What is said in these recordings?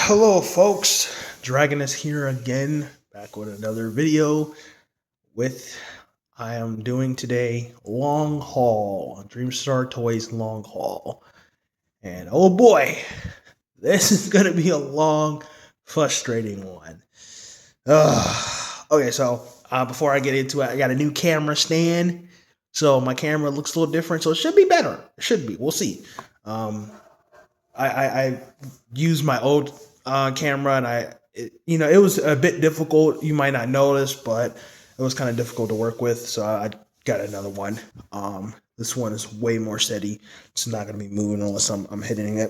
Hello folks, Dragon is here again, back with another video with I am doing today long haul, Dreamstar Toys long haul. And oh boy, this is gonna be a long, frustrating one. Okay, so before I get into it, I got a new camera stand. So my camera looks a little different, so it should be better. It should be, we'll see. I used my old camera, and it was a bit difficult. You might not notice, but it was kind of difficult to work with. So I got another one. This one is way more steady. It's not going to be moving unless I'm hitting it.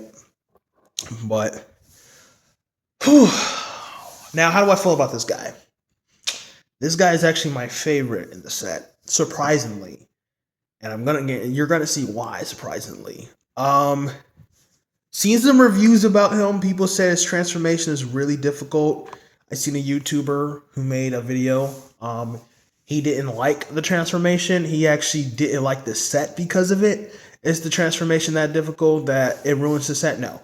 But whew. Now, how do I feel about this guy? This guy is actually my favorite in the set, surprisingly, and you're gonna see why, surprisingly. Seen some reviews about him. People say his transformation is really difficult. I seen a YouTuber who made a video. He didn't like the transformation. He actually didn't like the set because of it. Is the transformation that difficult that it ruins the set? No.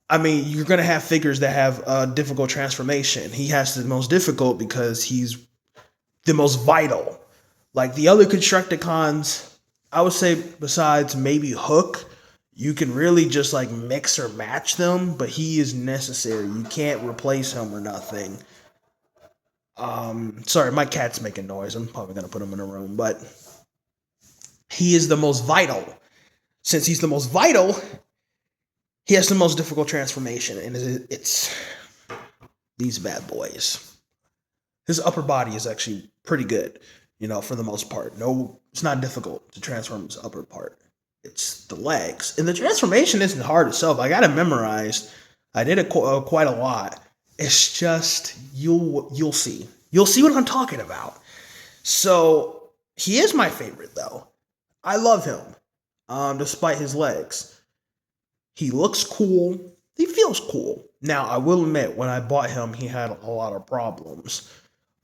I mean, you're going to have figures that have a difficult transformation. He has the most difficult because he's the most vital. Like the other constructicons, I would say besides maybe Hook, you can really just like mix or match them, but he is necessary. You can't replace him or nothing. Sorry, my cat's making noise. I'm probably going to put him in a room, but he is the most vital. Since he's the most vital, he has the most difficult transformation, and it's these bad boys. His upper body is actually pretty good, for the most part. No, it's not difficult to transform his upper part. It's the legs. And the transformation isn't hard itself. I got it memorized. I did it quite a lot. It's just, you'll see. You'll see what I'm talking about. So, he is my favorite, though. I love him, despite his legs. He looks cool. He feels cool. Now, I will admit, when I bought him, he had a lot of problems.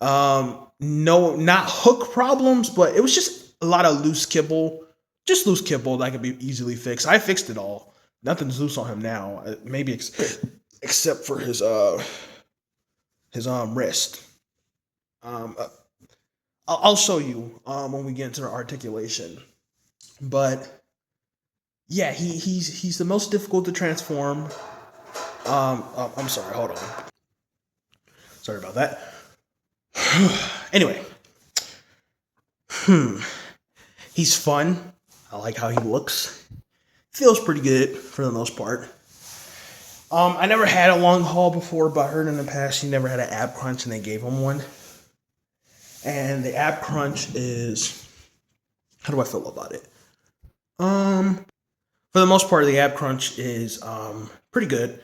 No, not Hook problems, but it was just a lot of loose kibble. Just loose kibble that could be easily fixed. I fixed it all. Nothing's loose on him now. Maybe except for his wrist. I'll show you when we get into the articulation. But yeah, he's the most difficult to transform. I'm sorry, hold on. Sorry about that. Anyway. He's fun. I like how he looks. Feels pretty good for the most part. I never had a long haul before, but I heard in the past he never had an ab crunch and they gave him one. And the ab crunch is, how do I feel about it? For the most part, the ab crunch is pretty good,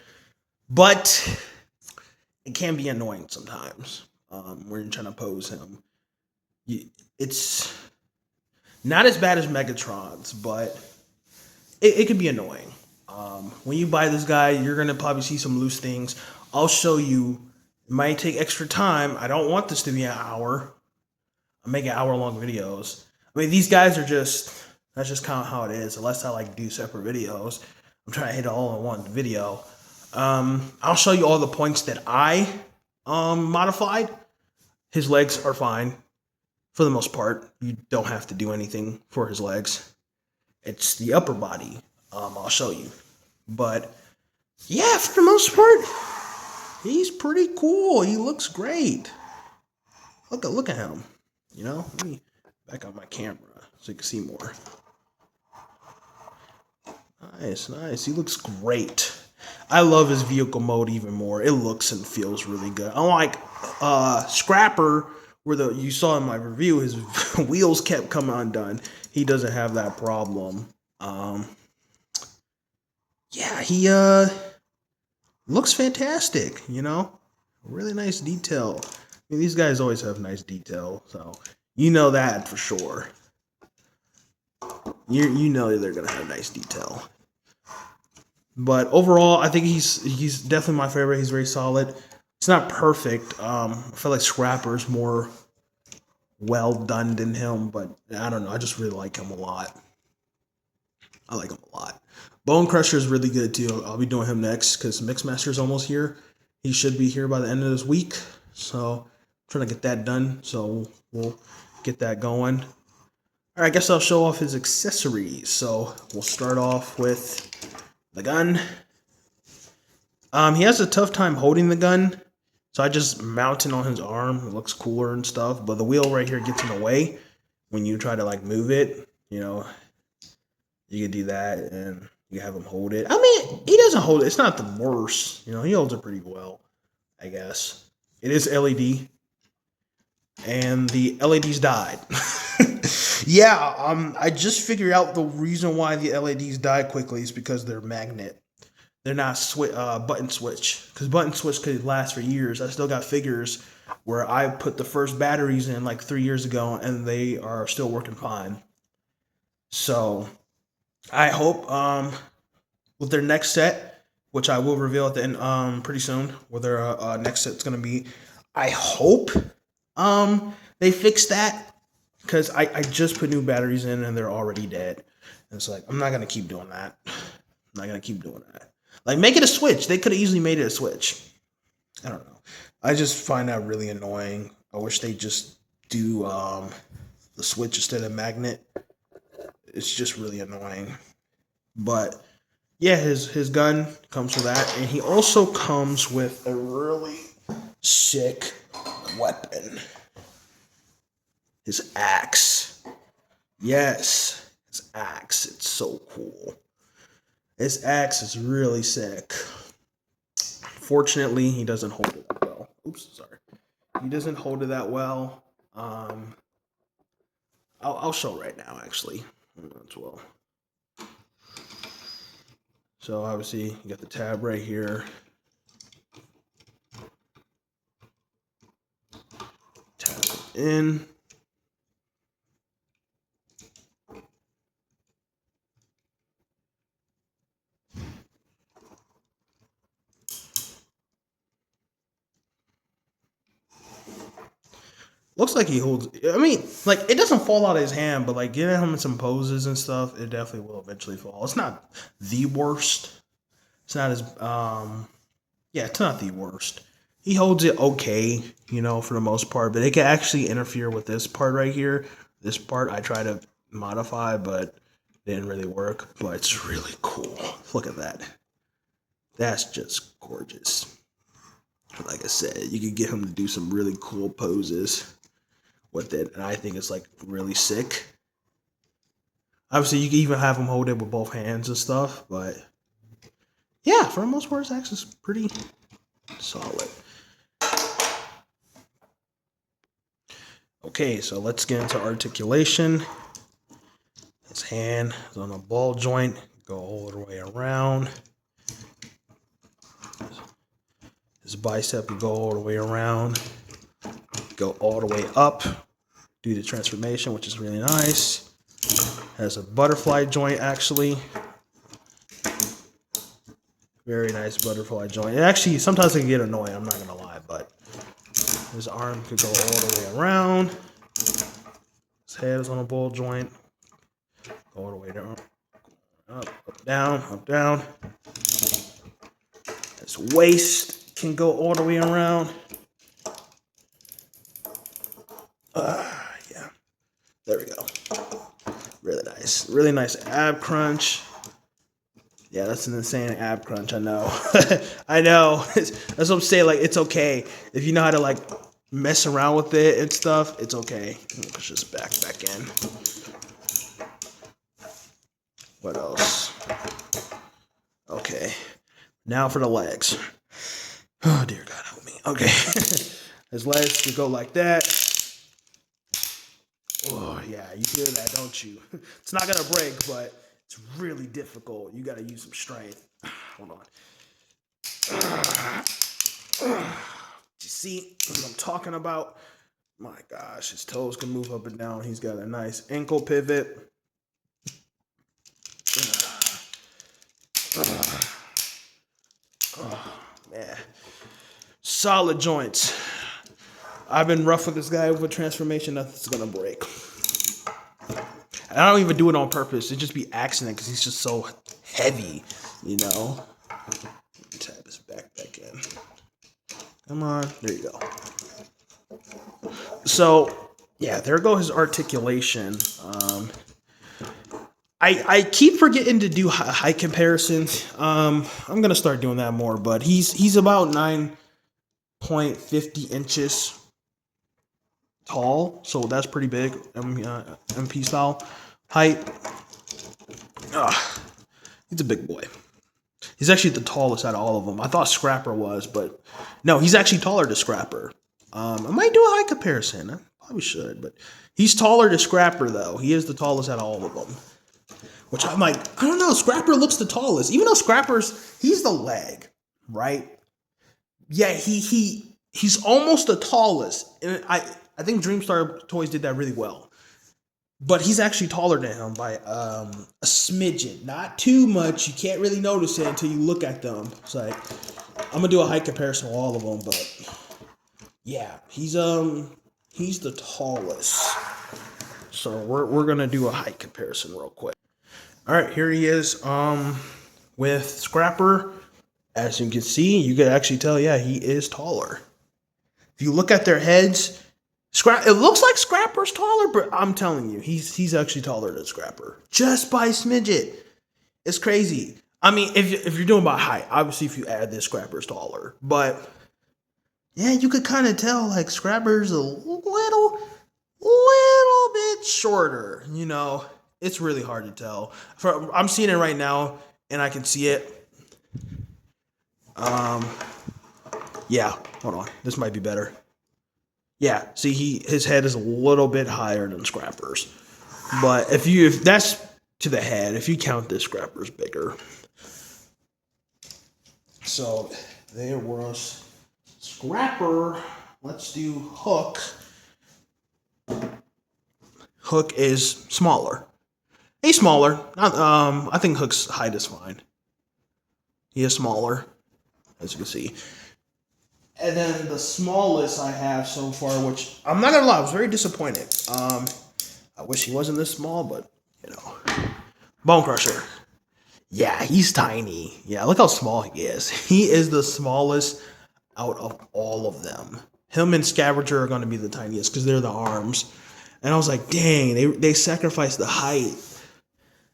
but it can be annoying sometimes when you're trying to pose him. It's not as bad as Megatron's, but it can be annoying. When you buy this guy, you're going to probably see some loose things. I'll show you. It might take extra time. I don't want this to be an hour. I'm making hour-long videos. I mean, these guys are that's just kind of how it is, unless I do separate videos. I'm trying to hit it all in one video. I'll show you all the points that I modified. His legs are fine. For the most part, you don't have to do anything for his legs. It's the upper body. I'll show you. But yeah, for the most part, he's pretty cool. He looks great. Look at him. Let me back up my camera so you can see more. Nice. He looks great. I love his vehicle mode even more. It looks and feels really good. Unlike Scrapper, where you saw in my review, his wheels kept coming undone. He doesn't have that problem. Yeah, he looks fantastic, Really nice detail. I mean, these guys always have nice detail, so that for sure. You know they're gonna have nice detail. But overall, I think he's definitely my favorite. He's very solid. It's not perfect. I feel like Scrapper's more well done than him, but I don't know. I just really like him a lot. I like him a lot. Bone Crusher is really good too. I'll be doing him next because Mixmaster is almost here. He should be here by the end of this week. So I'm trying to get that done. So we'll get that going. All right, I guess I'll show off his accessories. So we'll start off with the gun. He has a tough time holding the gun. So I just mount it on his arm. It looks cooler and stuff. But the wheel right here gets in the way when you try to like move it. You know, you can do that and you have him hold it. I mean, he doesn't hold it. It's not the worst. You know, he holds it pretty well, I guess. It is LED. And the LEDs died. Yeah, I just figured out the reason why the LEDs die quickly is because they're magnet. They're not button switch. Because button switch could last for years. I still got figures where I put the first batteries in like 3 years ago and they are still working fine. So I hope with their next set, which I will reveal at the end pretty soon, where their next set's gonna be, I hope they fix that, because I just put new batteries in and they're already dead. And it's like, I'm not gonna keep doing that. I'm not gonna keep doing that. Like, make it a switch. They could have easily made it a switch. I don't know. I just find that really annoying. I wish they just do the switch instead of magnet. It's just really annoying. But yeah, his gun comes with that, and he also comes with a really sick weapon. His axe. Yes, his axe. It's so cool. His axe is really sick. Fortunately, he doesn't hold it that well. Oops, sorry. He doesn't hold it that well. I'll show right now, actually, as well. So obviously, you got the tab right here. Tab it in. Looks like he holds. I mean, like, it doesn't fall out of his hand, but like getting him in some poses and stuff, it definitely will eventually fall. It's not the worst. It's not as yeah, it's not the worst. He holds it okay, you know, for the most part, but it can actually interfere with this part right here. This part I try to modify, but it didn't really work. But it's really cool. Look at that. That's just gorgeous. Like I said, you could get him to do some really cool poses with it, and I think it's like really sick. Obviously, you can even have him hold it with both hands and stuff, but yeah, for the most part, his axe is pretty solid. Okay, so let's get into articulation. His hand is on a ball joint, go all the way around. His bicep will go all the way around, go all the way up, do the transformation, which is really nice. Has a butterfly joint, actually. Very nice butterfly joint. It actually, sometimes it can get annoying, I'm not going to lie, but his arm could go all the way around. His head is on a ball joint. Go all the way down. Up, down, up, down. His waist can go all the way around. Yeah, there we go. Really nice. Really nice ab crunch. Yeah, that's an insane ab crunch, I know. I know. That's what I'm saying, like, it's okay. If you know how to, like, mess around with it and stuff, it's okay. Push this back in. What else? Okay. Now for the legs. Oh, dear God, help me. Okay. His legs could go like that. Oh, yeah, you hear that, don't you? It's not going to break, but it's really difficult. You got to use some strength. Hold on. You see what I'm talking about? My gosh, his toes can move up and down. He's got a nice ankle pivot. Oh, man. Solid joints. I've been rough with this guy with transformation. Nothing's going to break. And I don't even do it on purpose. It just be accident because he's just so heavy, you know. Tab his back in. Come on, there you go. So yeah, there go his articulation. I keep forgetting to do height comparisons. I'm gonna start doing that more, but he's about 9.50 inches tall, so that's pretty big. MP style height. He's a big boy. He's actually the tallest out of all of them. I thought Scrapper was, but no, he's actually taller than Scrapper. I might do a height comparison. I probably should, but he's taller than Scrapper though. He is the tallest out of all of them. Which I'm like, I don't know. Scrapper looks the tallest, even though he's the leg, right? Yeah, he's almost the tallest, and I think Dreamstar Toys did that really well. But he's actually taller than him by a smidgen, not too much. You can't really notice it until you look at them. It's like I'm gonna do a height comparison with all of them, but yeah, he's the tallest. So we're gonna do a height comparison real quick. All right, here he is with Scrapper. As you can see, you can actually tell, yeah, he is taller. If you look at their heads, it looks like Scrapper's taller, but I'm telling you, he's actually taller than Scrapper. Just by a smidget. It's crazy. I mean, if you're doing by height, obviously if you add this, Scrapper's taller. But yeah, you could kind of tell like Scrapper's a little bit shorter, you know. It's really hard to tell. I'm seeing it right now, and I can see it. Yeah, hold on. This might be better. Yeah, see, his head is a little bit higher than Scrapper's. But if that's to the head, if you count this, Scrapper's bigger. So there was Scrapper. Let's do Hook. Hook is smaller. He's smaller. I think Hook's height is fine. He is smaller, as you can see. And then the smallest I have so far, which I'm not gonna lie, I was very disappointed. I wish he wasn't this small, but you know, Bone Crusher. Yeah, he's tiny. Yeah, look how small he is. He is the smallest out of all of them. Him and Scavenger are gonna be the tiniest because they're the arms. And I was like, dang, they sacrificed the height.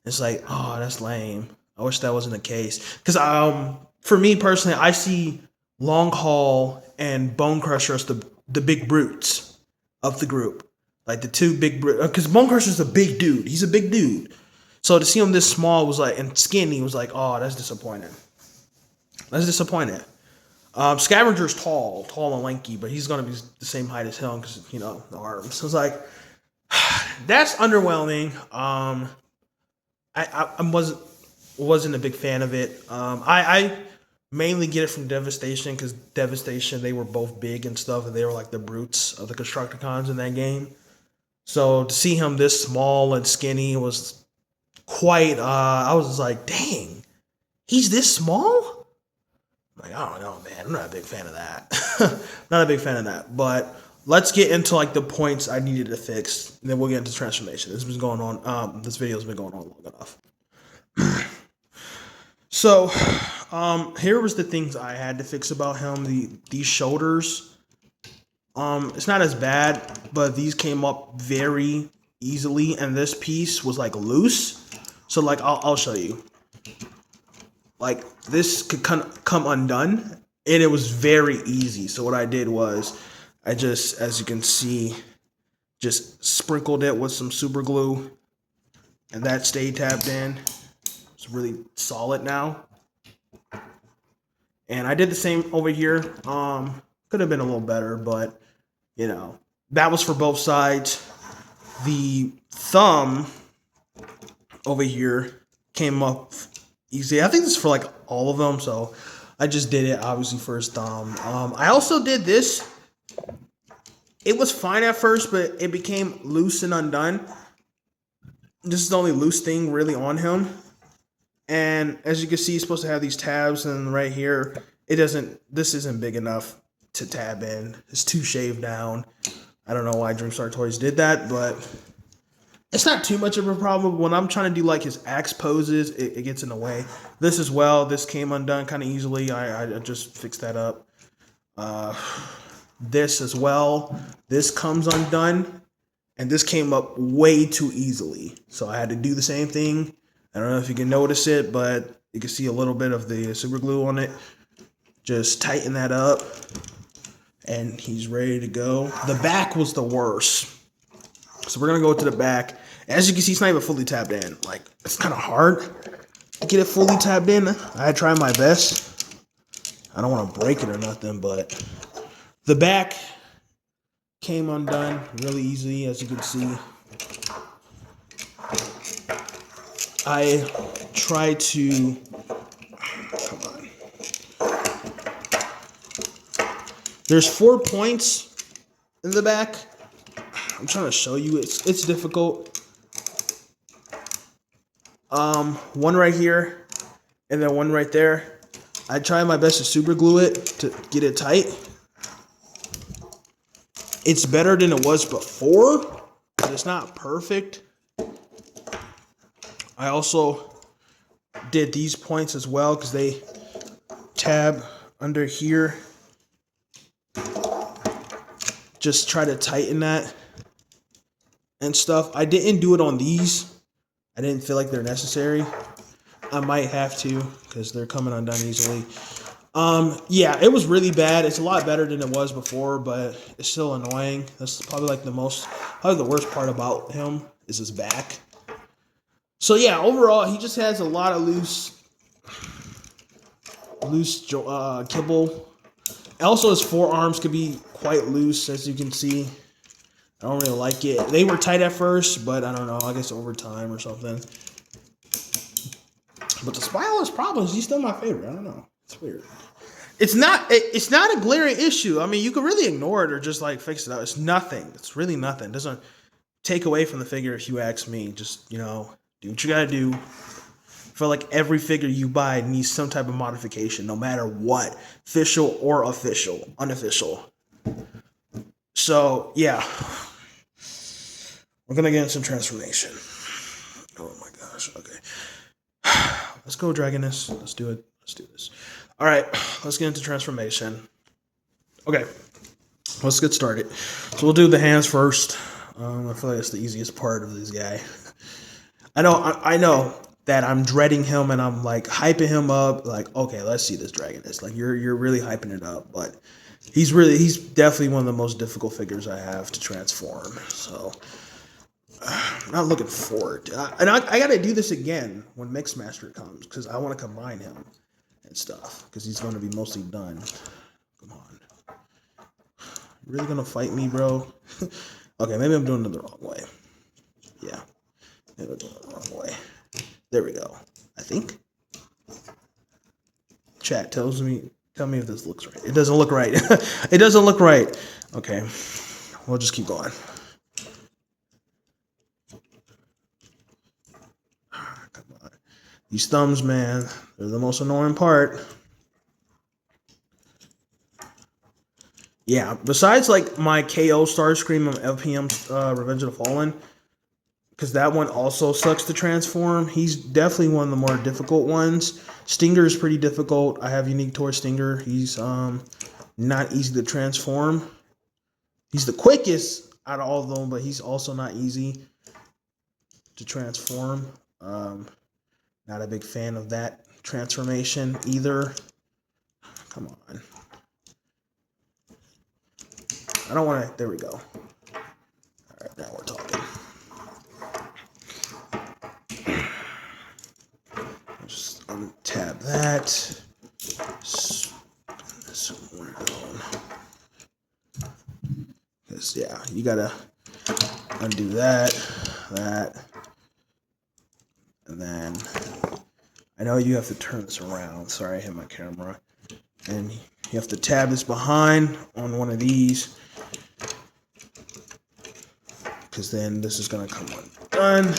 It's like, oh, that's lame. I wish that wasn't the case. Because for me personally, I see Long Haul and Bone Crusher as the big brutes of the group. Like the two big brutes. Because Bone Crusher's a big dude. He's a big dude. So to see him this small was like, and skinny was like, oh, that's disappointing. That's disappointing. Scavenger's tall and lanky, but he's going to be the same height as him because, you know, the arms. So it's like, that's underwhelming. I wasn't a big fan of it. I mainly get it from Devastation because Devastation, they were both big and stuff, and they were like the brutes of the Constructicons in that game. So to see him this small and skinny was quite. I was just like, dang, he's this small. Like, I don't know, man. I'm not a big fan of that. Not a big fan of that. But let's get into like the points I needed to fix, and then we'll get into transformation. This has been going on. This video's been going on long enough. So, here was the things I had to fix about him. These shoulders. It's not as bad, but these came up very easily, and this piece was like loose. So, like, I'll show you. Like, this could come undone, and it was very easy. So what I did was, I just, as you can see, just sprinkled it with some super glue, and that stayed tapped in. It's really solid now. And I did the same over here. Could have been a little better, but you know, that was for both sides. The thumb over here came up easy. I think this is for like all of them, so I just did it obviously for his thumb. I also did this. It was fine at first, but it became loose and undone. This is the only loose thing really on him. And as you can see, he's supposed to have these tabs, and right here, this isn't big enough to tab in. It's too shaved down. I don't know why Dreamstar Toys did that, but It's not too much of a problem. When I'm trying to do like his axe poses, it gets in the way. This as well, this came undone kind of easily. I just fixed that up. Uh, this as well, this comes undone. And this came up way too easily. So I had to do the same thing. I don't know if you can notice it, but you can see a little bit of the super glue on it. Just tighten that up. And he's ready to go. The back was the worst. So we're going to go to the back. As you can see, it's not even fully tapped in. Like, it's kind of hard to get it fully tapped in. I tried my best. I don't want to break it or nothing, but the back came undone really easily, as you can see. I tried to, come on. There's 4 points in the back. I'm trying to show you. It's difficult. One right here, and then one right there. I tried my best to super glue it to get it tight. It's better than it was before, but it's not perfect. I also did these points as well because they tab under here. Just try to tighten that and stuff. I didn't do it on these. I didn't feel like they're necessary. I might have to because they're coming undone easily. Yeah, it was really bad. It's a lot better than it was before, but it's still annoying. That's probably like probably the worst part about him is his back. So yeah, overall, he just has a lot of loose kibble. Also, his forearms could be quite loose, as you can see. I don't really like it. They were tight at first, but I don't know. I guess over time or something. But the spineless problems, he's still my favorite. I don't know. It's weird. It's not a glaring issue. I mean, you can really ignore it or just like fix it out. It's nothing. It's really nothing. It doesn't take away from the figure if you ask me. Just, do what you gotta do. I feel like every figure you buy needs some type of modification, no matter what. Official or unofficial. So, yeah. We're gonna get into some transformation. Oh my gosh, okay. Let's go, Dragoness. Let's do it. Let's do this. All right, let's get into transformation. Okay, let's get started. So we'll do the hands first. I feel like it's the easiest part of this guy. I know that I'm dreading him and I'm like hyping him up. Like, okay, let's see this Dragoness. Like you're really hyping it up, but he's definitely one of the most difficult figures I have to transform. So I'm not looking forward. And I got to do this again when Mixmaster comes because I want to combine him and stuff because he's going to be mostly done. Come on. You really going to fight me, bro? Okay, maybe I'm doing it the wrong way. Yeah. Maybe I'm doing it the wrong way. There we go. I think. Chat tell me if this looks right. It doesn't look right. It doesn't look right. Okay. We'll just keep going. Come on. These thumbs, man, they're the most annoying part. Yeah, besides like my KO Starscream and LPM Revenge of the Fallen, because that one also sucks to transform. He's definitely one of the more difficult ones. Stinger is pretty difficult. I have Unique Toy Stinger. He's not easy to transform. He's the quickest out of all of them, but he's also not easy to transform. Not a big fan of that transformation either. Come on. I don't want to. There we go. All right, now we're talking. Just untab that. Because, yeah, you got to undo that. And then I know you have to turn this around. Sorry, I hit my camera. And you have to tab this behind on one of these. Because then this is going to come undone.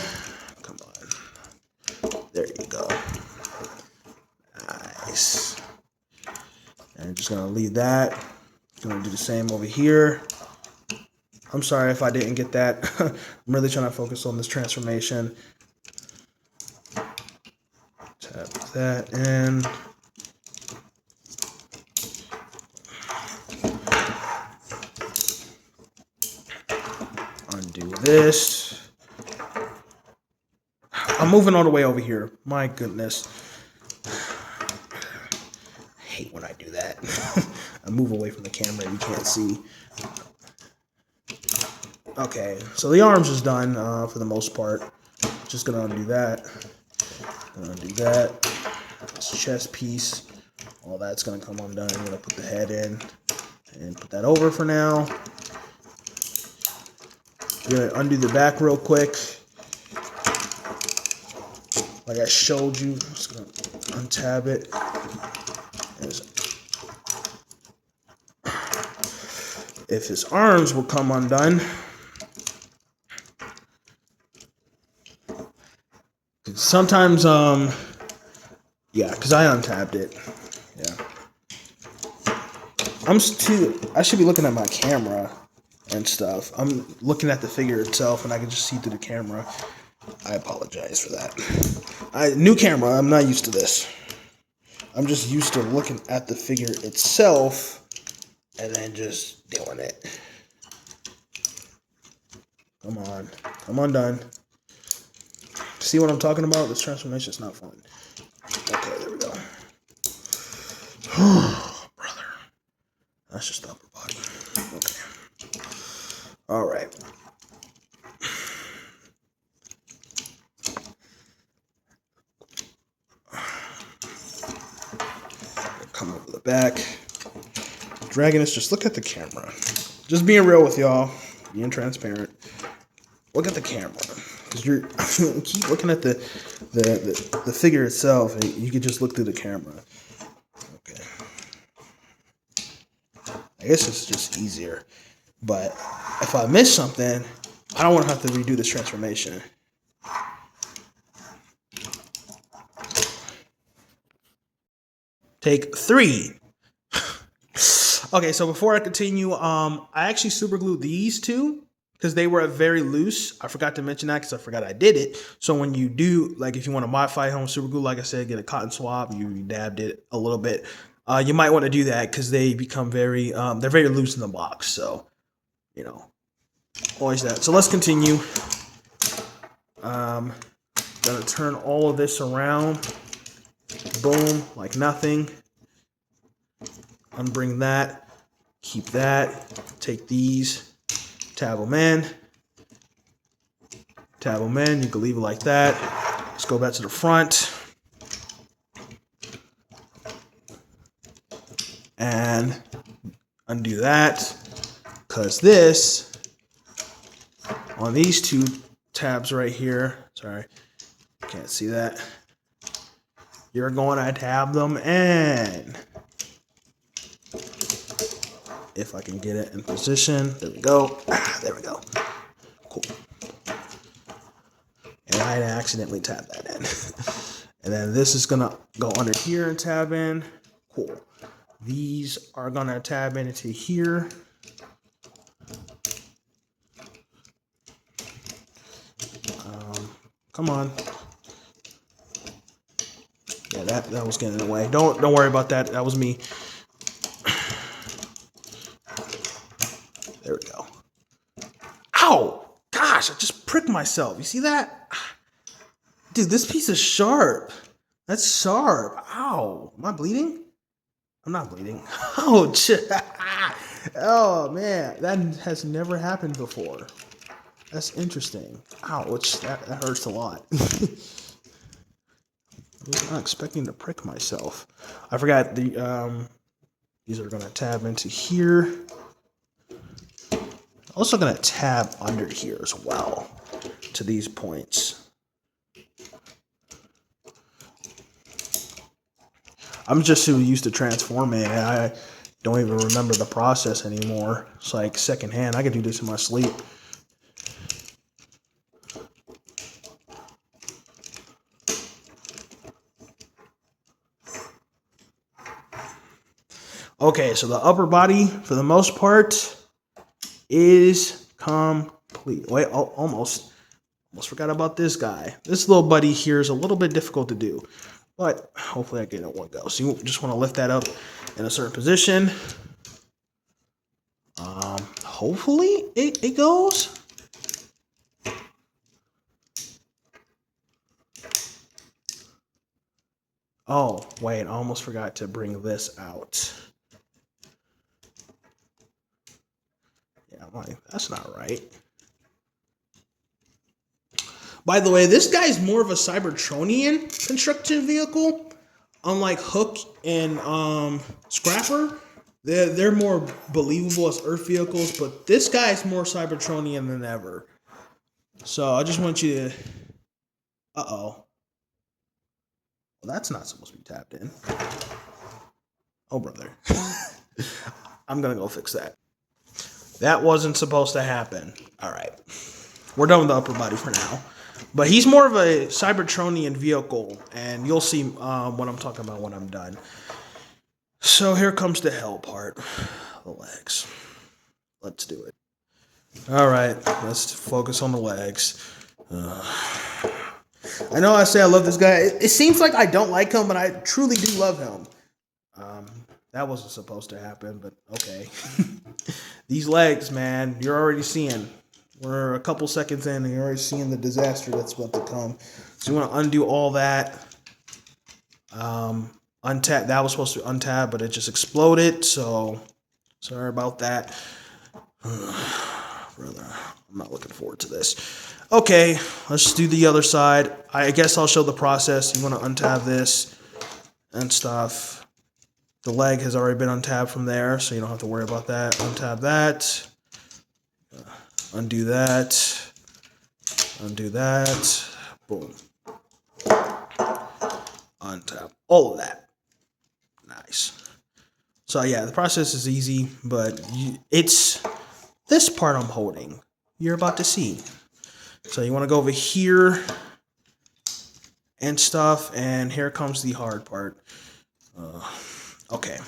Come on. There you go. Nice. And I'm just going to leave that. Going to do the same over here. I'm sorry if I didn't get that. I'm really trying to focus on this transformation. Tap that in. Undo this. I'm moving all the way over here. My goodness. I hate when I do that. I move away from the camera, you can't see. Okay, so the arms is done for the most part. Just gonna undo that. Undo that. This chest piece. All that's gonna come undone. I'm gonna put the head in and put that over for now. I'm gonna undo the back real quick. Like I showed you, I'm just gonna untab it. If his arms will come undone, sometimes, yeah, because I untabbed it. Yeah. I should be looking at my camera and stuff. I'm looking at the figure itself and I can just see through the camera. I apologize for that. New camera, I'm not used to this. I'm just used to looking at the figure itself and then just doing it. Come on. Come undone. See what I'm talking about? This transformation is not fun. Okay, there we go. Brother. That's just the upper body. Okay. All right. Come over the back. Dragon is just look at the camera. Just being real with y'all. Being transparent. Look at the camera. Because you're keep looking at the figure itself. And you can just look through the camera. Okay. I guess it's just easier. But if I miss something, I don't want to have to redo this transformation. Take 3. Okay, so before I continue, I actually super glued these two because they were very loose. I forgot to mention that because I forgot I did it. So when you do, like if you want to modify home super glue, like I said, get a cotton swab, you dabbed it a little bit. You might want to do that because they become very, they're very loose in the box. So, you know, always that. So let's continue. Gonna turn all of this around. Boom, like nothing. Unbring that, keep that, take these, tab them in, you can leave it like that. Let's go back to the front. And undo that, because this, on these two tabs right here, sorry, can't see that, you're going to tab them in. If I can get it in position. There we go. There we go. Cool. And I accidentally tabbed that in. And then this is going to go under here and tab in. Cool. These are going to tab into here. Come on. Yeah, that was getting in the way. Don't worry about that. That was me. There we go. Ow! Gosh, I just pricked myself. You see that? Dude, this piece is sharp. That's sharp. Ow. Am I bleeding? I'm not bleeding. Ouch. Oh, man. That has never happened before. That's interesting. Ouch. That hurts a lot. I was not expecting to prick myself. I forgot these are going to tab into here. Also going to tab under here as well to these points. I'm just so used to transforming. I don't even remember the process anymore. It's like secondhand. I could do this in my sleep. Okay, so the upper body, for the most part, is complete. Wait, oh, almost forgot about this guy. This little buddy here is a little bit difficult to do, but hopefully I get it in one go. So you just want to lift that up in a certain position. Hopefully it goes. Oh, wait, I almost forgot to bring this out. Yeah, I'm like, that's not right. By the way, this guy's more of a Cybertronian construction vehicle. Unlike Hook and Scrapper, they're more believable as Earth vehicles, but this guy's more Cybertronian than ever. So I just want you to... Uh-oh. Well, that's not supposed to be tapped in. Oh, brother. I'm going to go fix that. That wasn't supposed to happen. All right. We're done with the upper body for now. But he's more of a Cybertronian vehicle, and you'll see what I'm talking about when I'm done. So here comes the hell part. The legs. Let's do it. All right. Let's focus on the legs. I know I say I love this guy. It seems like I don't like him, but I truly do love him. That wasn't supposed to happen, but okay. These legs, man, you're already seeing. We're a couple seconds in, and you're already seeing the disaster that's about to come. So you want to undo all that. Untap. That was supposed to untab, but it just exploded. So sorry about that. Brother, I'm not looking forward to this. Okay, let's do the other side. I guess I'll show the process. You want to untab this and stuff. The leg has already been untabbed from there, so you don't have to worry about that. Untab that. Undo that. Undo that. Boom. Untap all of that. Nice. So yeah, the process is easy, but it's this part I'm holding. You're about to see. So you want to go over here and stuff, and here comes the hard part. Okay.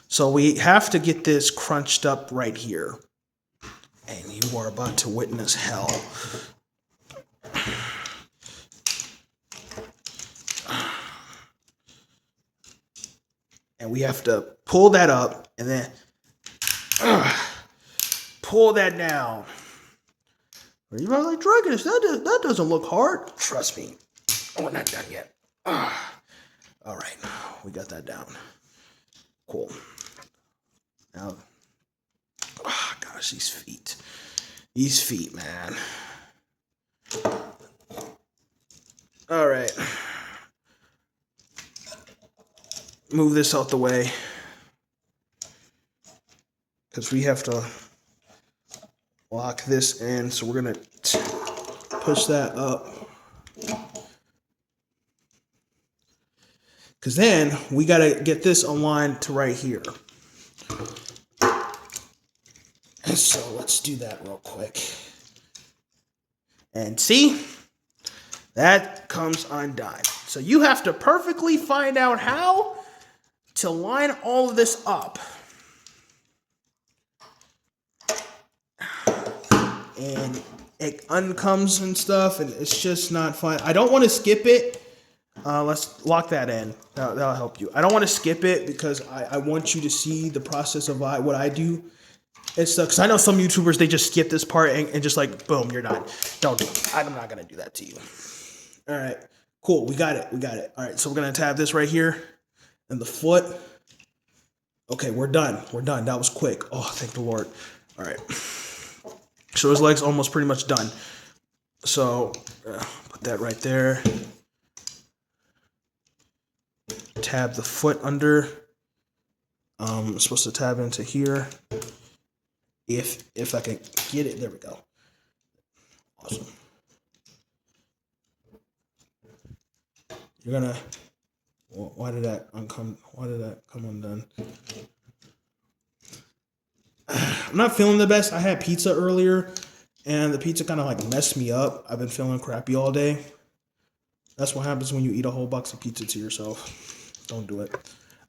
So we have to get this crunched up right here. And you are about to witness hell. And we have to pull that up and then pull that down. You're probably like, Dragonus, that doesn't look hard. Trust me. We're not done yet. All right. We got that down. Cool. Now, oh, gosh, these feet. These feet, man. All right. Move this out the way. Because we have to lock this in. So we're going to push that up. Because then we got to get this aligned to right here. And so let's do that real quick. And see, that comes undone. So you have to perfectly find out how to line all of this up. And it uncomes and stuff, and it's just not fun. I don't want to skip it. Let's lock that in. That'll help you. I don't want to skip it because I want you to see the process of what I do. It sucks. Because I know some YouTubers, they just skip this part and just like, boom, you're done. Don't do it. I'm not going to do that to you. All right. Cool. We got it. We got it. All right. So we're going to tab this right here and the foot. Okay. We're done. We're done. That was quick. Oh, thank the Lord. All right. So his leg's almost pretty much done. So put that right there. Tab the foot under. I'm supposed to tab into here. If I can get it, there we go. Awesome. You're gonna. Why did that come undone? I'm not feeling the best. I had pizza earlier, and the pizza kind of like messed me up. I've been feeling crappy all day. That's what happens when you eat a whole box of pizza to yourself. Don't do it.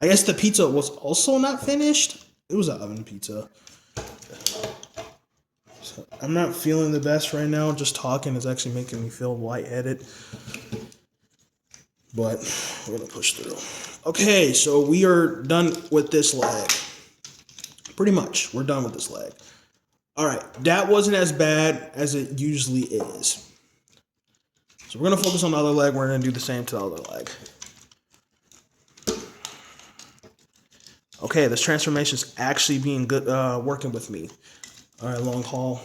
I guess the pizza was also not finished. It was an oven pizza. So I'm not feeling the best right now. Just talking is actually making me feel lightheaded. But we're going to push through. Okay, so we are done with this leg. Pretty much, we're done with this leg. All right, that wasn't as bad as it usually is. So we're going to focus on the other leg. We're going to do the same to the other leg. Okay, this transformation is actually being good, working with me. All right, long haul.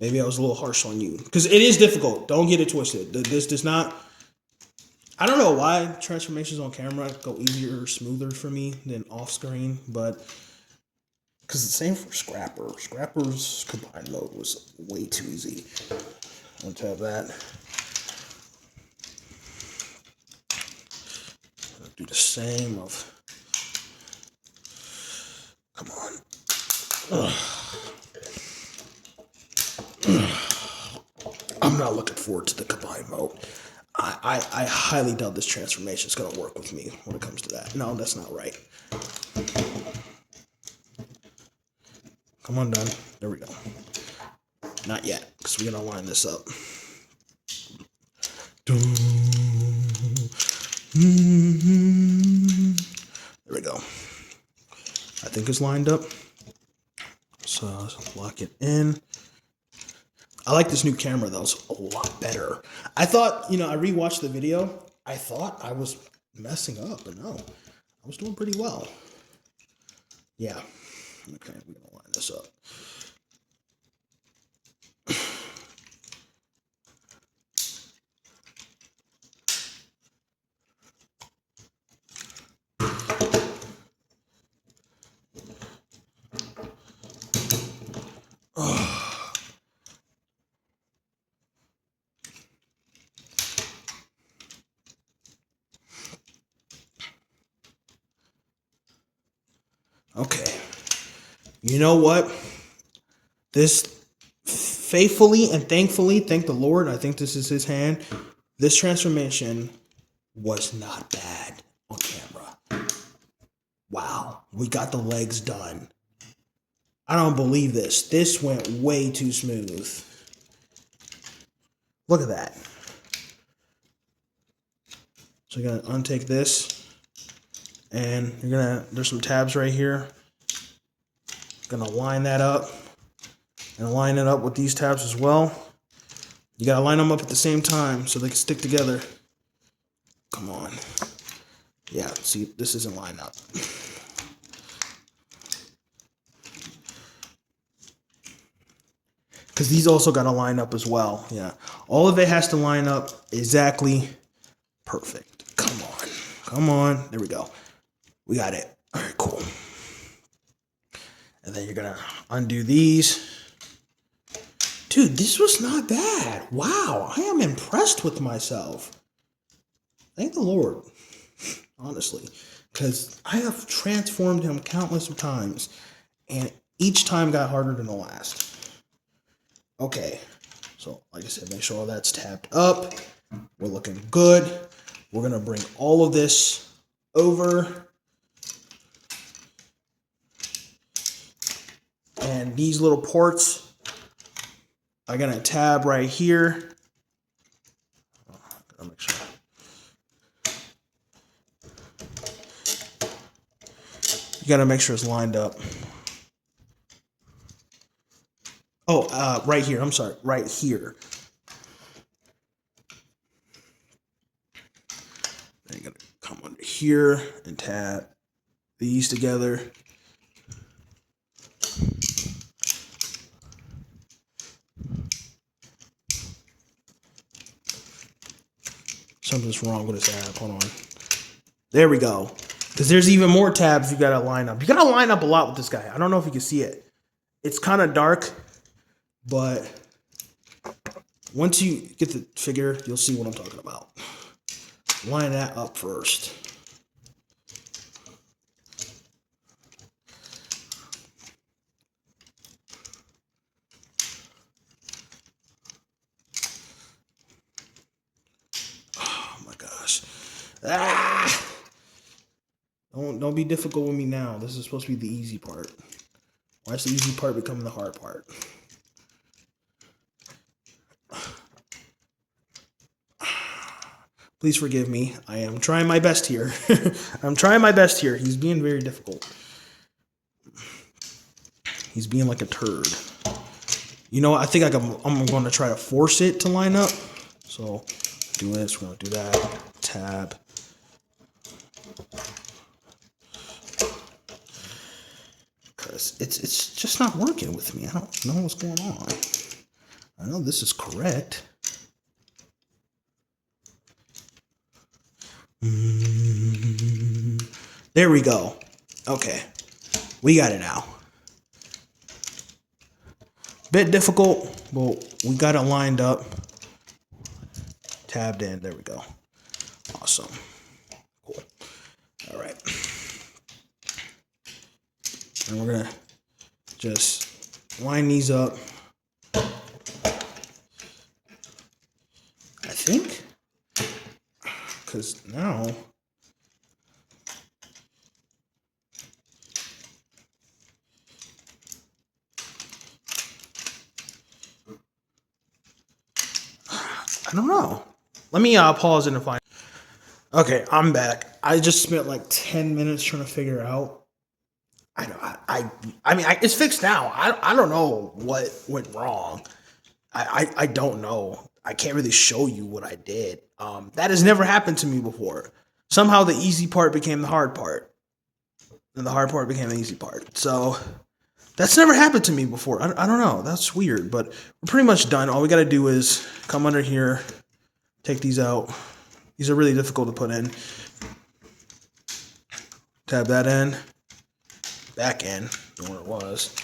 Maybe I was a little harsh on you. Because it is difficult. Don't get it twisted. This does not... I don't know why transformations on camera go easier or smoother for me than off screen, but because it's the same for Scrapper. Scrapper's combined mode was way too easy. On top of that, I'll do the same of. Come on. I'm not looking forward to the combined mode. I highly doubt this transformation is going to work with me when it comes to that. No, that's not right. Come on, done. There we go. Not yet, because we're going to line this up. There we go. I think it's lined up. So let's lock it in. I like this new camera, though. It's a lot better. I thought, I rewatched the video. I thought I was messing up, but no. I was doing pretty well. Yeah. Okay, we're going to line this up. Okay. You know what? This faithfully and thankfully, thank the Lord, I think this is his hand. This transformation was not bad on camera. Wow. We got the legs done. I don't believe this. This went way too smooth. Look at that. So you're going to untake this. And there's some tabs right here. Gonna line that up. And line it up with these tabs as well. You gotta line them up at the same time so they can stick together. Come on. Yeah, see, this isn't lined up. Because these also gotta line up as well. Yeah. All of it has to line up exactly perfect. Come on. Come on. There we go. We got it. All right, cool. And then you're going to undo these. Dude, this was not bad. Wow, I am impressed with myself. Thank the Lord, honestly. Because I have transformed him countless of times. And each time got harder than the last. Okay. So, like I said, make sure all that's tapped up. We're looking good. We're going to bring all of this over. And these little ports are going to tab right here. Gotta make sure. You got to make sure it's lined up. Oh, right here. I'm sorry. Right here. Then you're going to come under here and tab these together. Something's wrong with this tab. Hold on. There we go. Because there's even more tabs you got to line up. You got to line up a lot with this guy. I don't know if you can see it. It's kind of dark, but once you get the figure, you'll see what I'm talking about. Line that up first. Ah! Don't be difficult with me now. This is supposed to be the easy part. Why is the easy part becoming the hard part? Please forgive me. I am trying my best here. I'm trying my best here. He's being very difficult. He's being like a turd. You know what? I think I'm going to try to force it to line up. So do this. We're going to do that. Tab. Because it's just not working with me. I don't know what's going on. I know this is correct. There we go. Okay. We got it now. Bit difficult, but we got it lined up. Tabbed in. There we go. Awesome. Cool. All right. And we're going to just line these up. I think. Because now... I don't know. Let me pause it and find. Okay, I'm back. I just spent like 10 minutes trying to figure out. I mean, it's fixed now. I don't know what went wrong. I don't know. I can't really show you what I did. That has never happened to me before. Somehow the easy part became the hard part, and the hard part became the easy part. So that's never happened to me before. I don't know. That's weird, but we're pretty much done. All we got to do is come under here, take these out. These are really difficult to put in. Tab that in, back in, where it was.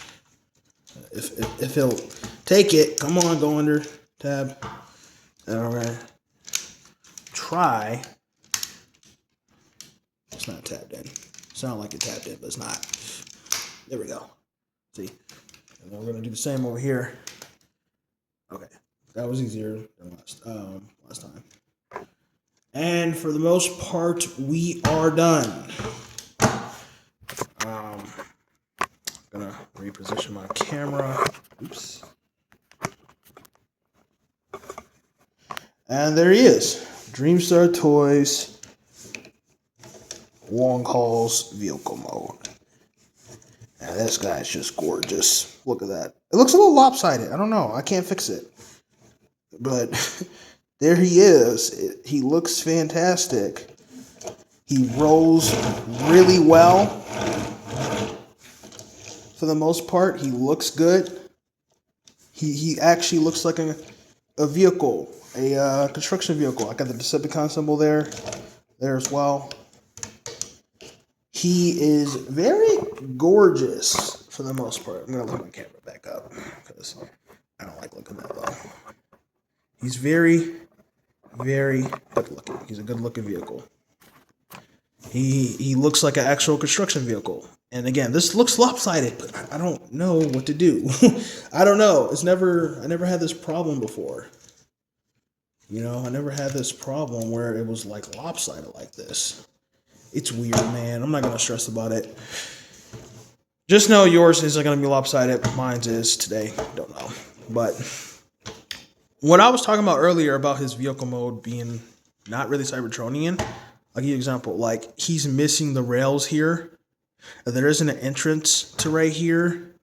If it'll take it, come on, go under, tab. And we're going to try. It's not tabbed in. Sound like it tabbed in, but it's not. There we go. See, and then we're gonna do the same over here. Okay, that was easier than last time. And for the most part, we are done. Gonna reposition my camera. Oops. And there he is, Dreamstar Toys Long Hauls Vehicle Mode. And this guy's just gorgeous. Look at that. It looks a little lopsided. I don't know. I can't fix it. But there he is. He looks fantastic. He rolls really well. For the most part, he looks good. He actually looks like a vehicle, a construction vehicle. I got the Decepticon symbol there as well. He is very gorgeous for the most part. I'm going to look my camera back up because I don't like looking that low. He's very, very good looking. He's a good looking vehicle. He looks like an actual construction vehicle. And again, this looks lopsided, but I don't know what to do. I don't know. I never had this problem before. You know, I never had this problem where it was like lopsided like this. It's weird, man. I'm not going to stress about it. Just know yours isn't going to be lopsided. Mine's is today. Don't know. But what I was talking about earlier about his vehicle mode being not really Cybertronian, I'll give you an example. Like, he's missing the rails here. There isn't an entrance to right here.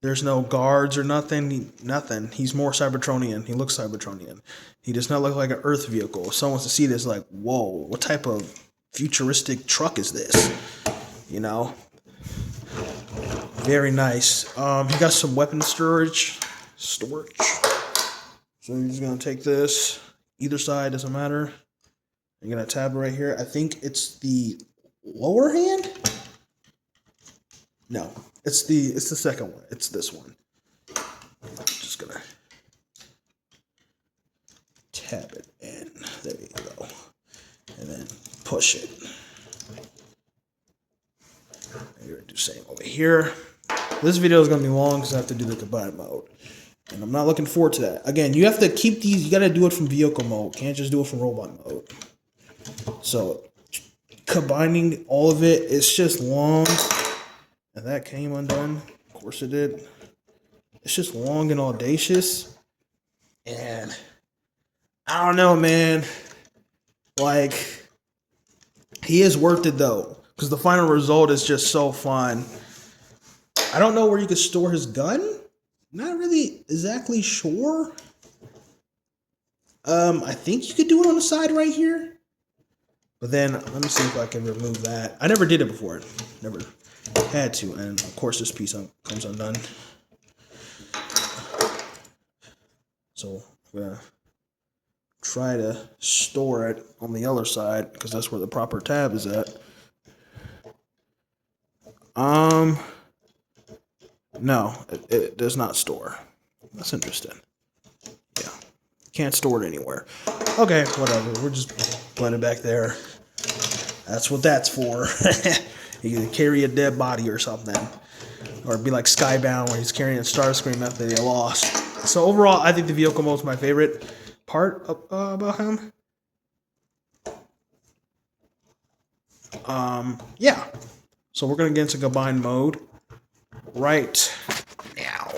There's no guards or nothing. Nothing. He's more Cybertronian. He looks Cybertronian. He does not look like an Earth vehicle. If someone wants to see this, like, whoa, what type of futuristic truck is this? You know? Very nice. He got some weapon storage. So he's going to take this. Either side, doesn't matter. You're going to tab it right here. I think it's the lower hand? No, it's the second one. It's this one. Just going to tab it in. There you go. And then push it. And you're going to do the same over here. This video is going to be long because I have to do the combine mode. And I'm not looking forward to that. Again, you have to keep these. You got to do it from vehicle mode. Can't just do it from robot mode. So combining all of it, it's just long. And that came undone. Of course it did. It's just long and audacious. And I don't know, man. Like, he is worth it though, because the final result is just so fun. I don't know where you could store his gun. Not really exactly sure. I think you could do it on the side right here. But then let me see if I can remove that. I never did it before. Never had to. And of course this piece comes undone. So I'm gonna try to store it on the other side because that's where the proper tab is at. No, it does not store. That's interesting. Yeah, can't store it anywhere. Okay, whatever. We're just putting it back there. That's what that's for. You can carry a dead body or something. Or be like Skybound where he's carrying a Starscream after they lost. So overall, I think the vehicle mode is my favorite part about him. Yeah. So we're going to get into combined mode right now.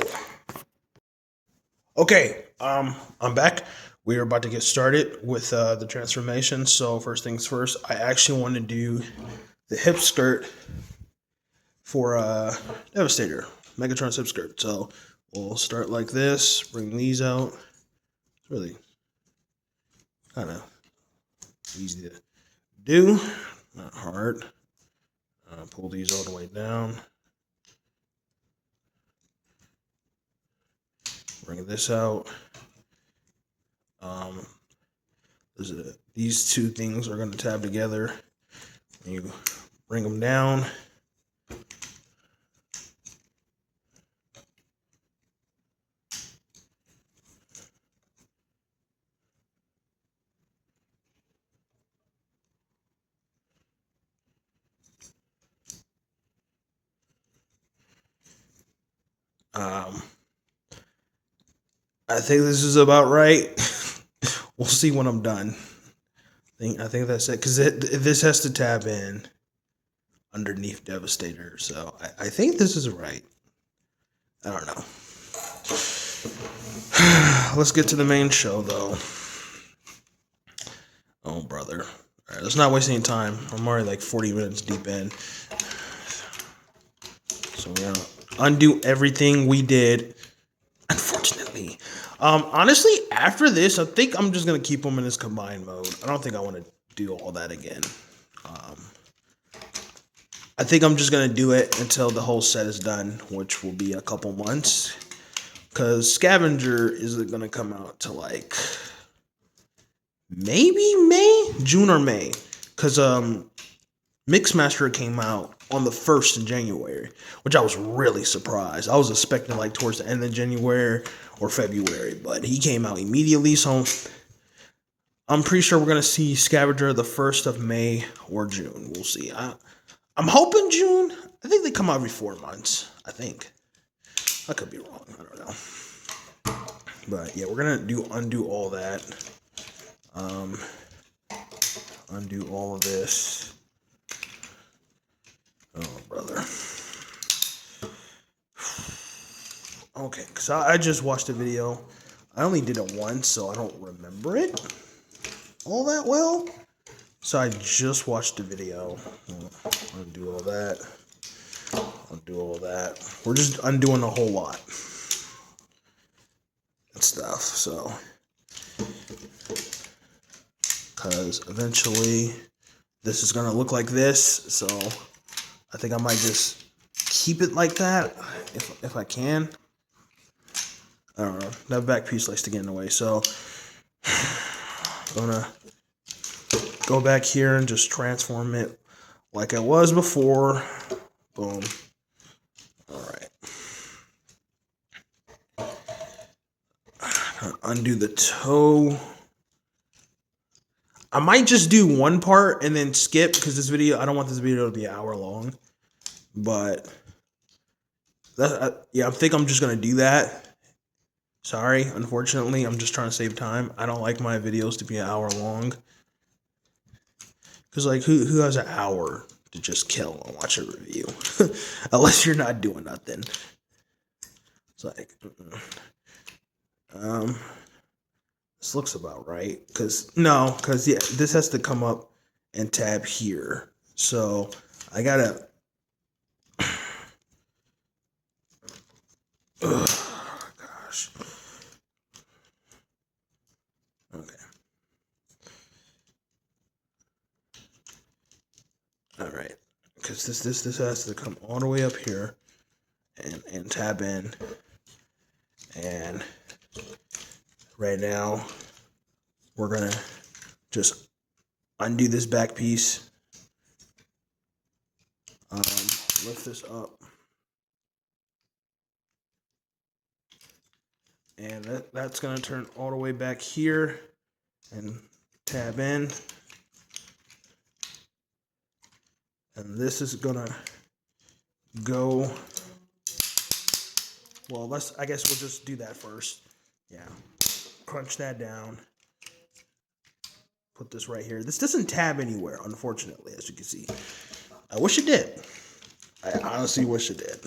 Okay, I'm back. We are about to get started with the transformation. So first things first, I actually want to do the hip skirt for Devastator, Megatron's hip skirt. So we'll start like this, bring these out. It's really kind of easy to do, not hard. Pull these all the way down. Bring this out. These two things are going to tab together. You bring them down. I think this is about right. We'll see when I'm done. I think that's it, because this has to tab in underneath Devastator. So I think this is right. I don't know. Let's get to the main show, though. Oh, brother. All right, let's not waste any time. I'm already like 40 minutes deep in. So we're going to undo everything we did, unfortunately. Honestly, after this, I think I'm just going to keep them in this combined mode. I don't think I want to do all that again. I think I'm just going to do it until the whole set is done, which will be a couple months. Because Scavenger isn't going to come out to like maybe May? June or May. Because Mixmaster came out on the 1st of January, which I was really surprised. I was expecting like towards the end of January or February, but he came out immediately. So I'm pretty sure we're going to see Scavenger the 1st of May or June. We'll see. I'm hoping June. I think they come out every 4 months. I think. I could be wrong. I don't know. But yeah, we're going to undo all that. Undo all of this. Oh, brother. Okay, because I just watched the video. I only did it once, so I don't remember it all that well. So I just watched the video. Undo all that. Undo all that. We're just undoing a whole lot and stuff, so. Because eventually this is going to look like this, so I think I might just keep it like that if I can. I don't know. That back piece likes to get in the way, so I'm gonna go back here and just transform it like I was before. Boom. Alright. Undo the toe. I might just do one part and then skip, because this video, I don't want this video to be an hour long. But yeah, I think I'm just gonna do that. Sorry, unfortunately, I'm just trying to save time. I don't like my videos to be an hour long. Because, like, who has an hour to just kill and watch a review? Unless you're not doing nothing. It's like, This looks about right. Because yeah, this has to come up and tab here. So I gotta. Oh gosh. Okay. All right. Because this has to come all the way up here and tab in. And right now we're gonna just undo this back piece. Lift this up. And that's going to turn all the way back here and tab in. And this is going to go, well, I guess we'll just do that first. Yeah. Crunch that down. Put this right here. This doesn't tab anywhere, unfortunately, as you can see. I wish it did. I honestly wish it did.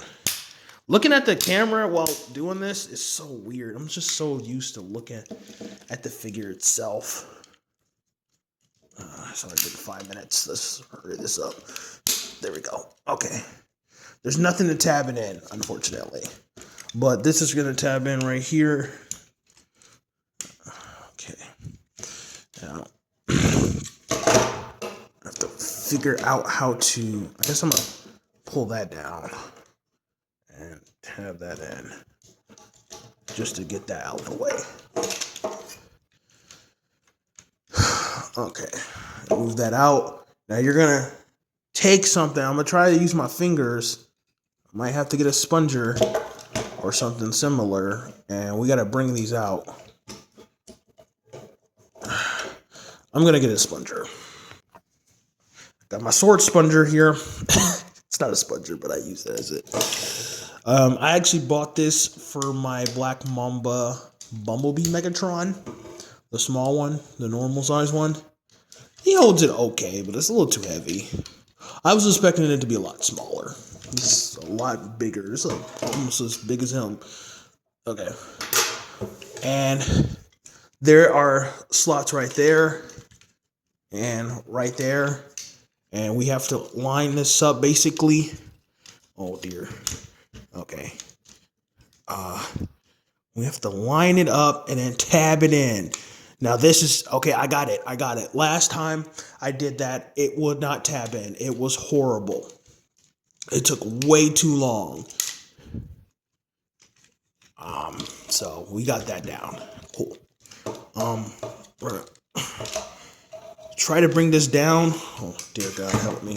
Looking at the camera while doing this is so weird. I'm just so used to looking at the figure itself. So I did 5 minutes. Let's hurry this up. There we go. Okay. There's nothing to tab it in, unfortunately. But this is going to tab in right here. Okay. Now, I have to figure out how to... I guess I'm going to pull that down and tab that in just to get that out of the way. Okay, move that out. Now you're gonna take something. I'm gonna try to use my fingers. I might have to get a sponger or something similar, and we gotta bring these out. I'm gonna get a sponger. Got my sword sponger here. It's not a sponger, but I use it as it. I actually bought this for my Black Mamba Bumblebee Megatron. The small one, the normal size one. He holds it okay, but it's a little too heavy. I was expecting it to be a lot smaller. It's a lot bigger. It's like almost as big as him. Okay. And there are slots right there and right there. And we have to line this up basically. Oh dear. Okay. We have to line it up and then tab it in. Now this is, okay, I got it. Last time I did that, it would not tab in. It was horrible. It took way too long. So we got that down. Cool. We're gonna try to bring this down. Oh dear God, help me.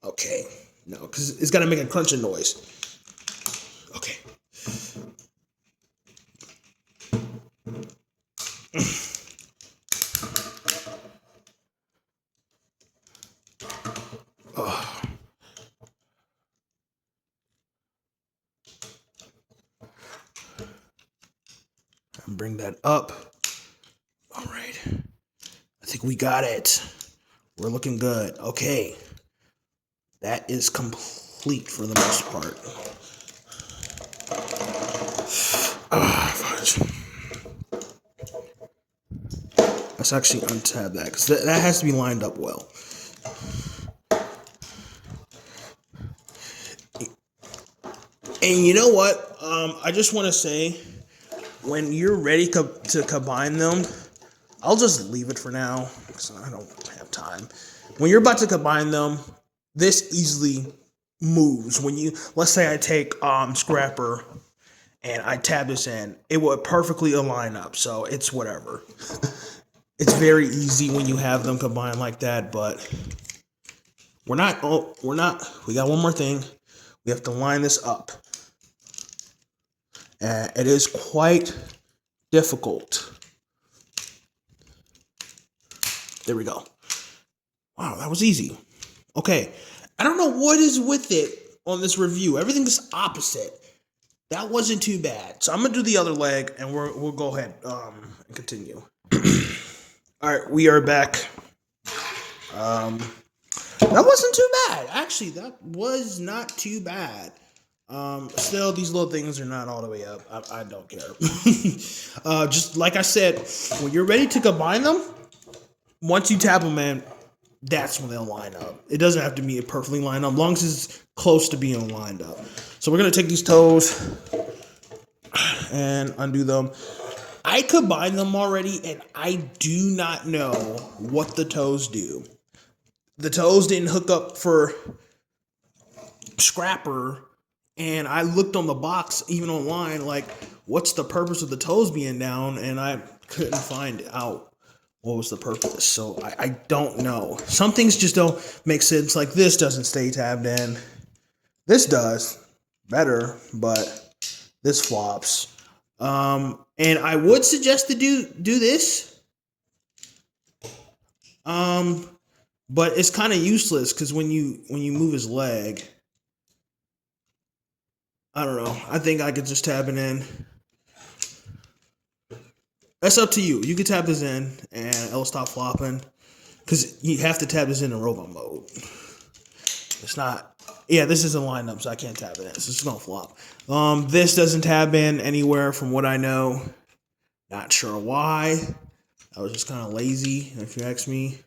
Okay. No, because it's got to make a crunching noise. Okay. Bring that up. All right. I think we got it. We're looking good. Okay. That is complete for the most part. Fudge. Let's actually untab that because that has to be lined up well. And you know what? I just want to say, when you're ready to combine them, I'll just leave it for now because I don't have time. When you're about to combine them, this easily moves. When you, let's say I take Scrapper and I tab this in, it will perfectly align up. So it's whatever. It's very easy when you have them combined like that, but we're not, we got one more thing. We have to line this up. It is quite difficult. There we go. Wow, that was easy. Okay, I don't know what is with it on this review. Everything is opposite. That wasn't too bad. So I'm gonna do the other leg, and we'll go ahead and continue. All right, we are back. That wasn't too bad. Actually, that was not too bad. Still, these little things are not all the way up. I don't care. Just like I said, when you're ready to combine them, once you tap them in, that's when they'll line up. It doesn't have to be a perfectly lined up, as long as it's close to being lined up. So we're gonna take these toes and undo them. I combined them already, and I do not know what the toes do. The toes didn't hook up for Scrapper, and I looked on the box, even online, like, what's the purpose of the toes being down? And I couldn't find out what was the purpose. So I don't know. Some things just don't make sense. Like this doesn't stay tabbed in. This does better, but this flops. And I would suggest to do this. But it's kind of useless because when you move his leg, I don't know. I think I could just tab it in. That's up to you. You can tab this in and it'll stop flopping. Because you have to tab this in robot mode. It's not. Yeah, this isn't lined up, so I can't tab it in. So it's gonna flop. This doesn't tab in anywhere from what I know. Not sure why. I was just kind of lazy, if you ask me.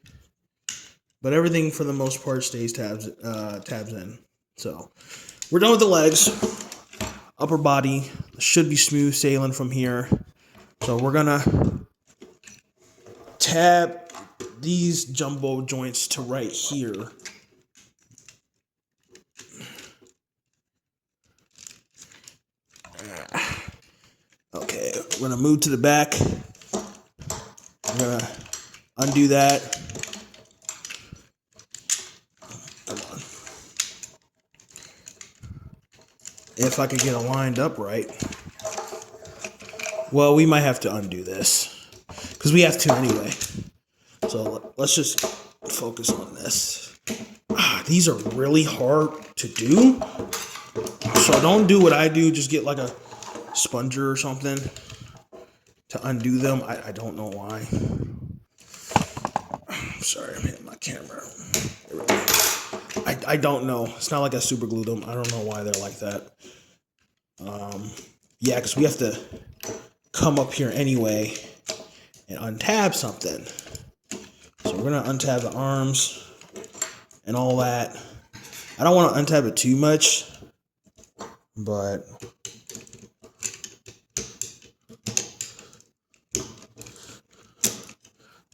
But everything for the most part stays tabs in. So we're done with the legs. Upper body should be smooth sailing from here. So we're gonna tab these jumbo joints to right here. Okay, we're gonna move to the back. I'm gonna undo that. Come on. If I could get it lined up right. Well, we might have to undo this because we have to anyway. So let's just focus on this. These are really hard to do. So don't do what I do. Just get like a sponger or something to undo them. I don't know why. Sorry, I'm hitting my camera. I don't know. It's not like I super glued them. I don't know why they're like that. Yeah, because we have to come up here anyway and untab something. So we're gonna untab the arms and all that. I don't want to untab it too much, but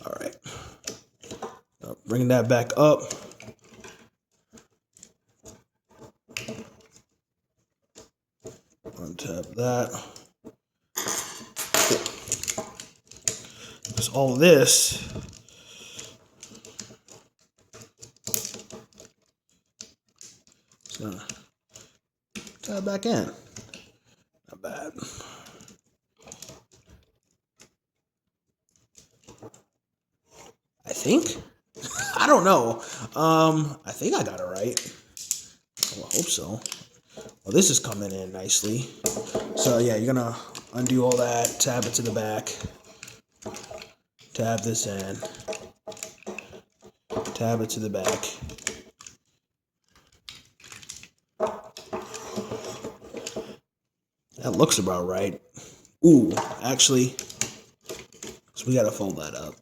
all right. Bringing that back up. Untap that. Because all of this is gonna tab back in. Not bad. I think. I don't know. I think I got it right. I hope so. Well, this is coming in nicely. So yeah, you're gonna undo all that, tab it to the back, tab this in, tab it to the back. That looks about right. Ooh, actually, so we gotta fold that up.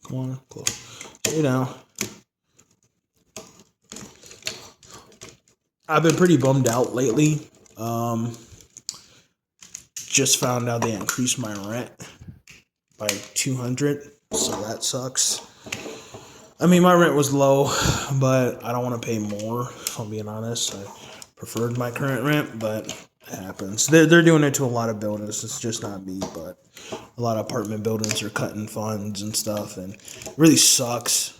Come on, close. Stay down. I've been pretty bummed out lately. Just found out they increased my rent by $200, so that sucks. I mean, my rent was low, but I don't want to pay more, if I'm being honest. I preferred my current rent, but it happens. They're doing it to a lot of buildings. It's just not me, but a lot of apartment buildings are cutting funds and stuff, and it really sucks.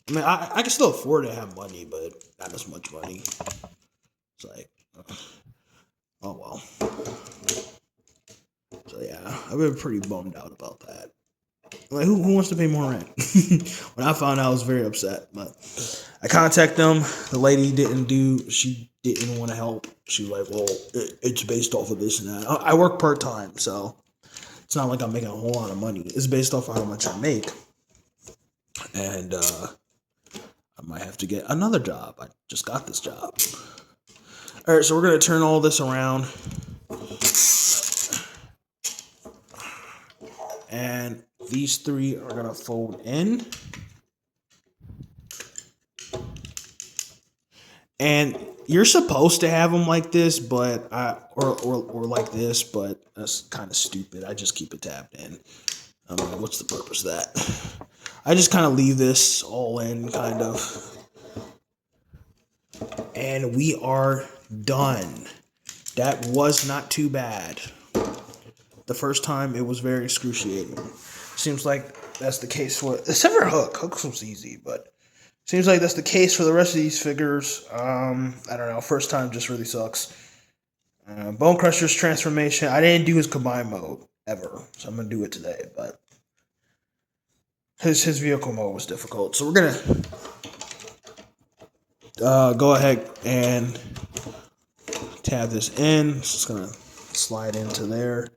I mean, I can still afford to have money, but not as much money. It's like, oh well. So yeah, I've been pretty bummed out about that. Like, who wants to pay more rent? When I found out, I was very upset. But I contacted them. The lady she didn't want to help. She was like, well, it's based off of this and that. I work part-time, so It's not like I'm making a whole lot of money. It's based off of how much I make. And I might have to get another job. I just got this job. All right, so we're going to turn all this around. And these three are going to fold in. And you're supposed to have them like this, but or like this, but that's kind of stupid. I just keep it tabbed in. I mean, what's the purpose of that? I just kind of leave this all in, kind of. And we are done. That was not too bad. The first time, it was very excruciating. Seems like that's the case for, except for Hook. Hook was easy, but seems like that's the case for the rest of these figures. I don't know. First time just really sucks. Bone Crusher's transformation. I didn't do his combine mode ever, so I'm gonna do it today. But his vehicle mode was difficult, so we're gonna go ahead and tab this in. It's just gonna slide into there.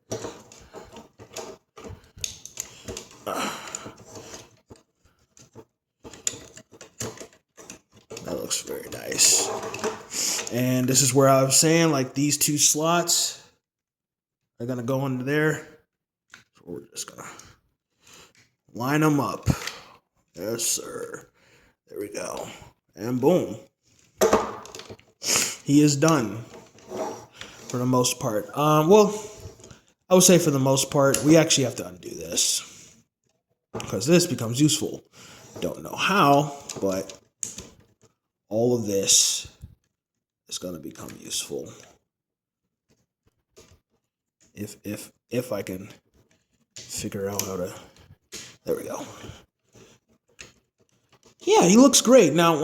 That looks very nice. And this is where I was saying, like, these two slots are gonna go into there. So we're just gonna line them up. Yes, sir. There we go. And boom. He is done. For the most part. Well, I would say for the most part, we actually have to undo this. Because this becomes useful. Don't know how, but all of this is going to become useful. If I can figure out how to... There we go. Yeah, he looks great. Now,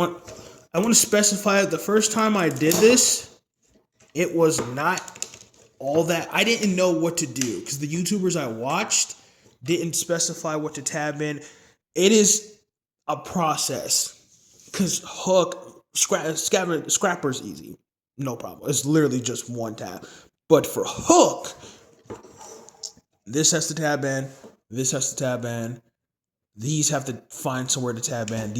I want to specify that the first time I did this, it was not all that. I didn't know what to do because the YouTubers I watched didn't specify what to tab in. It is a process because Hook, Scrapper's easy. No problem. It's literally just one tab. But for Hook, this has to tab in. This has to tab in. These have to find somewhere to tab in.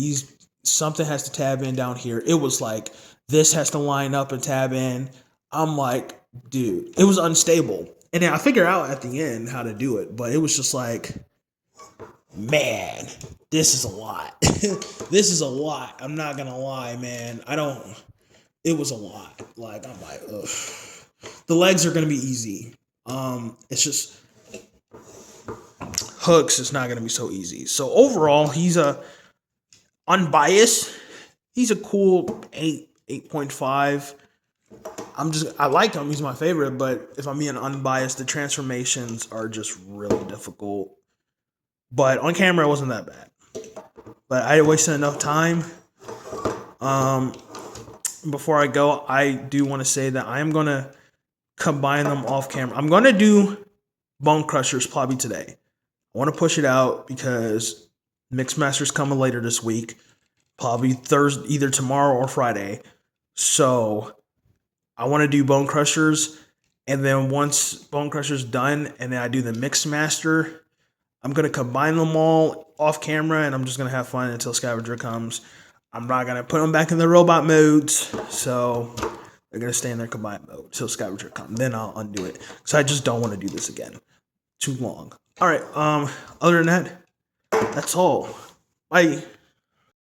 Something has to tab in down here. It was like, this has to line up and tab in. I'm like, dude, it was unstable. And then I figured out at the end how to do it, but it was just like, man, this is a lot. This is a lot. I'm not gonna lie, man. It was a lot. Like, I'm like, ugh. The legs are gonna be easy. It's just Hooks is not gonna be so easy. So overall, he's unbiased. He's a cool 8.5. I like him. He's my favorite, but if I'm being unbiased, the transformations are just really difficult. But on camera, it wasn't that bad. But I wasted enough time. Before I go, I do want to say that I am going to combine them off camera. I'm going to do Bone Crushers probably today. I want to push it out because Mixmaster's coming later this week. Probably Thursday, either tomorrow or Friday. So I want to do Bone Crushers, and then once Bone Crushers done, and then I do the Mixmaster, I'm going to combine them all off camera, and I'm just going to have fun until Scavenger comes. I'm not going to put them back in the robot modes, so they're going to stay in their combined mode until Scavenger comes. Then I'll undo it, because I just don't want to do this again. Too long. All right, other than that, that's all. Bye.